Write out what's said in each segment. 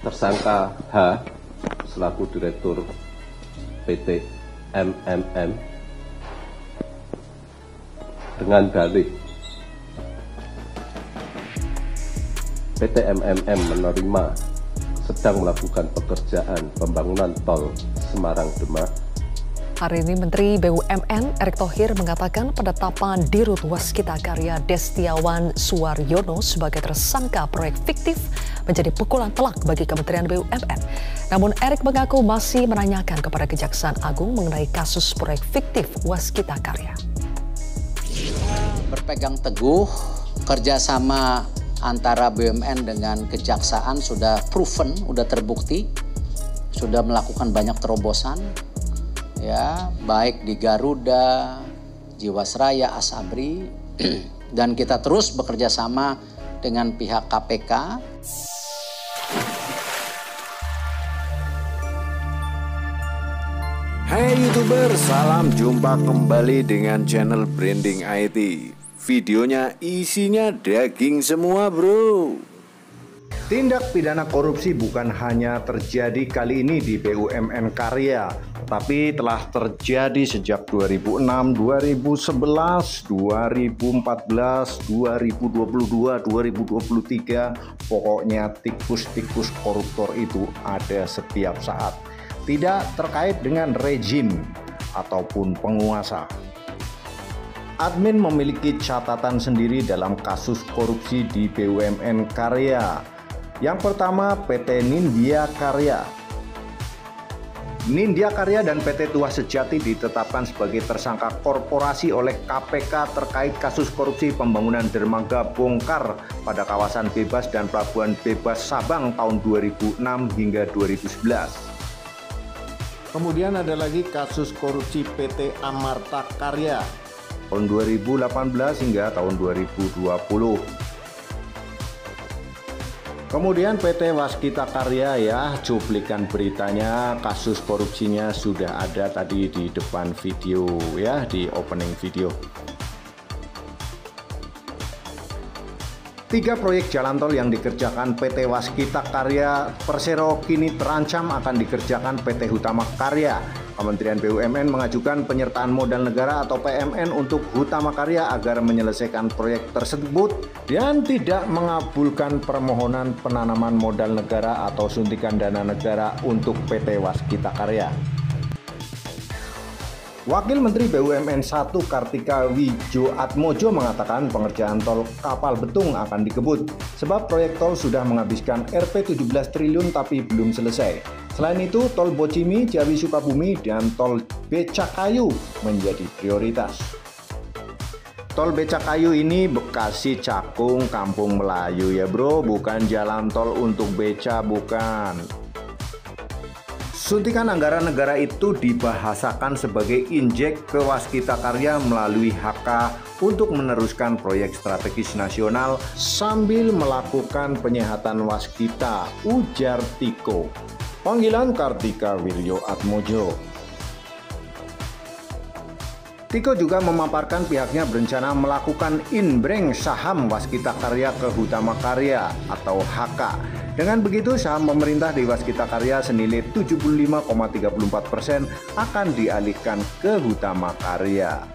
Tersangka H selaku Direktur PT MMM dengan dalih PT MMM menerima sedang melakukan pekerjaan pembangunan tol Semarang-Demak. Hari ini Menteri BUMN Erick Thohir mengatakan penetapan Dirut Waskita Karya Destiawan Suwaryono sebagai tersangka proyek fiktif menjadi pukulan telak bagi Kementerian BUMN. Namun Erick mengaku masih menanyakan kepada Kejaksaan Agung mengenai kasus proyek fiktif Waskita Karya. Berpegang teguh kerjasama antara BUMN dengan Kejaksaan sudah proven, sudah terbukti, sudah melakukan banyak terobosan. Ya, baik di Garuda, Jiwasraya, Asabri, dan kita terus bekerja sama dengan pihak KPK. Hai YouTuber, salam jumpa kembali dengan channel Branding IT. Videonya isinya daging semua bro. Tindak pidana korupsi bukan hanya terjadi kali ini di BUMN Karya, tapi telah terjadi sejak 2006, 2011, 2014, 2022, 2023. Pokoknya tikus-tikus koruptor itu ada setiap saat. Tidak terkait dengan rezim ataupun penguasa. Admin memiliki catatan sendiri dalam kasus korupsi di BUMN Karya. Yang pertama, PT Nindya Karya. Nindya Karya dan PT Tuah Sejati ditetapkan sebagai tersangka korporasi oleh KPK terkait kasus korupsi pembangunan dermaga bongkar pada kawasan bebas dan pelabuhan bebas Sabang tahun 2006 hingga 2011. Kemudian ada lagi kasus korupsi PT Amarta Karya tahun 2018 hingga tahun 2020. Kemudian PT Waskita Karya, ya, cuplikan beritanya, kasus korupsinya sudah ada tadi di depan video, ya, di opening video. 3 proyek jalan tol yang dikerjakan PT Waskita Karya Persero kini terancam akan dikerjakan PT Hutama Karya. Kementerian BUMN mengajukan penyertaan modal negara atau PMN untuk Hutama Karya agar menyelesaikan proyek tersebut dan tidak mengabulkan permohonan penanaman modal negara atau suntikan dana negara untuk PT Waskita Karya. Wakil Menteri BUMN 1 Kartika Widjoatmojo mengatakan pengerjaan tol Kapal Betung akan dikebut sebab proyek tol sudah menghabiskan Rp 17 triliun tapi belum selesai. Selain itu, tol Bocimi, Ciawi Sukabumi, dan tol Becakayu menjadi prioritas. Tol Becakayu ini Bekasi Cakung Kampung Melayu ya bro, bukan jalan tol untuk beca, bukan. Suntikan anggaran negara itu dibahasakan sebagai injek ke Waskita Karya melalui HK untuk meneruskan proyek strategis nasional sambil melakukan penyehatan Waskita, ujar Tiko. Panggilan Kartika Widjoatmojo. Tiko juga memaparkan pihaknya berencana melakukan inbreng saham Waskita Karya ke Hutama Karya atau HK. Dengan begitu, saham pemerintah di Waskita Karya senilai 75,34% akan dialihkan ke Hutama Karya.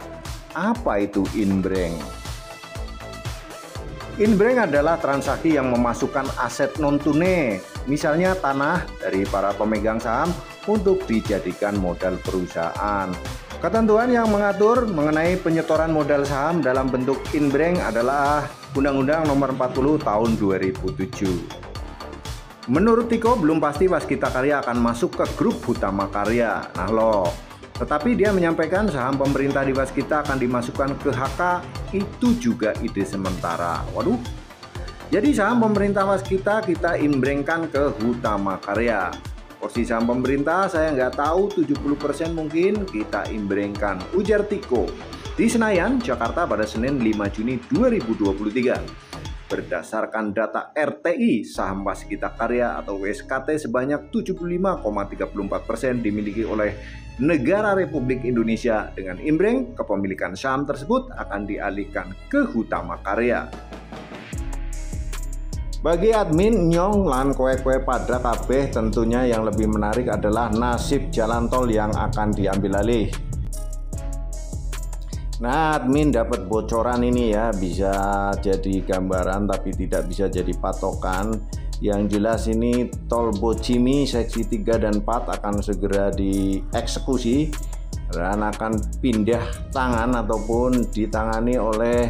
Apa itu inbreng? Inbreng adalah transaksi yang memasukkan aset non-tunai, misalnya tanah dari para pemegang saham untuk dijadikan modal perusahaan. Ketentuan yang mengatur mengenai penyetoran modal saham dalam bentuk inbreng adalah Undang-Undang Nomor 40 Tahun 2007. Menurut Tiko, belum pasti Waskita Karya akan masuk ke grup Hutama Karya. Nah loh, tetapi dia menyampaikan saham pemerintah di Waskita akan dimasukkan ke HK, itu juga ide sementara. Waduh, jadi saham pemerintah Waskita kita imbrengkan ke Hutama Karya. Porsi saham pemerintah saya nggak tahu, 70% mungkin kita imbrengkan, ujar Tiko di Senayan, Jakarta pada Senin 5 Juni 2023. berdasarkan data RTI, saham Waskita Karya atau WSKT sebanyak 75,34% dimiliki oleh negara Republik Indonesia. Dengan imbreng, kepemilikan saham tersebut akan dialihkan ke Hutama Karya. Bagi admin nyong lan kue-kue pada kabeh, tentunya yang lebih menarik adalah nasib jalan tol yang akan diambil alih. Nah, admin dapat bocoran ini ya, bisa jadi gambaran tapi tidak bisa jadi patokan. Yang jelas ini tol Bocimi seksi 3 dan 4 akan segera dieksekusi dan akan pindah tangan ataupun ditangani oleh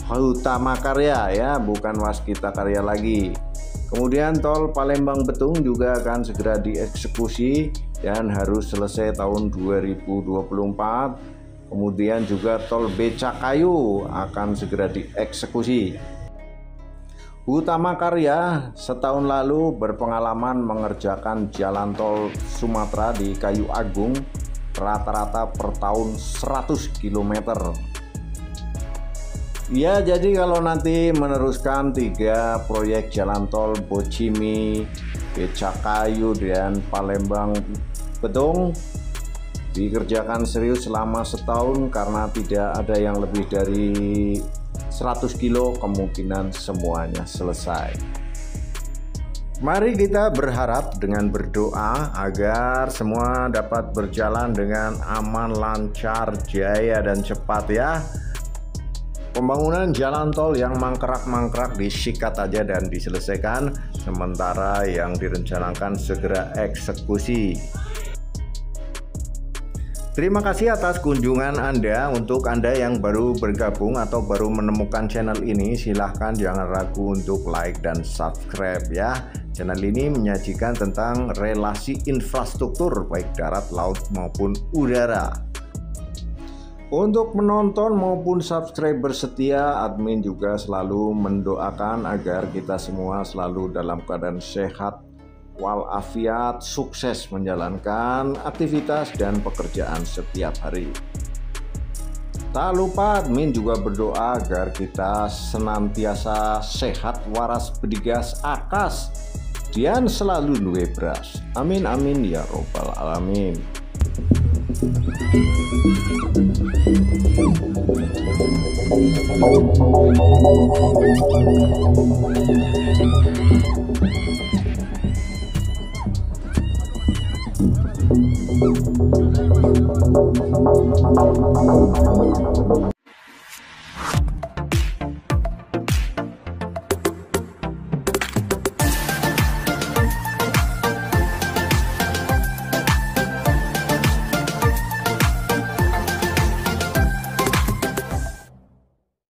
Hutama Karya ya, bukan Waskita Karya lagi. Kemudian tol Palembang Betung juga akan segera dieksekusi dan harus selesai tahun 2024. Kemudian juga tol Becakayu akan segera dieksekusi. Hutama Karya setahun lalu berpengalaman mengerjakan jalan tol Sumatera di Kayu Agung rata-rata per tahun 100 km. Ya, jadi kalau nanti meneruskan 3 proyek jalan tol Bocimi, Becakayu dan Palembang Betung dikerjakan serius selama setahun karena tidak ada yang lebih dari 100 kilo, kemungkinan semuanya selesai. Mari kita berharap dengan berdoa agar semua dapat berjalan dengan aman, lancar, jaya dan cepat ya. Pembangunan jalan tol yang mangkrak-mangkrak disikat aja dan diselesaikan, sementara yang direncanakan segera eksekusi. Terima kasih atas kunjungan Anda. Untuk Anda yang baru bergabung atau baru menemukan channel ini, silahkan jangan ragu untuk like dan subscribe ya. Channel ini menyajikan tentang relasi infrastruktur baik darat, laut maupun udara. Untuk menonton maupun subscriber setia, admin juga selalu mendoakan agar kita semua selalu dalam keadaan sehat walafiat, sukses menjalankan aktivitas dan pekerjaan setiap hari. Tak lupa admin juga berdoa agar kita senantiasa sehat, waras, bedigas, akas, dan selalu duwe beras. Amin amin ya robbal alamin.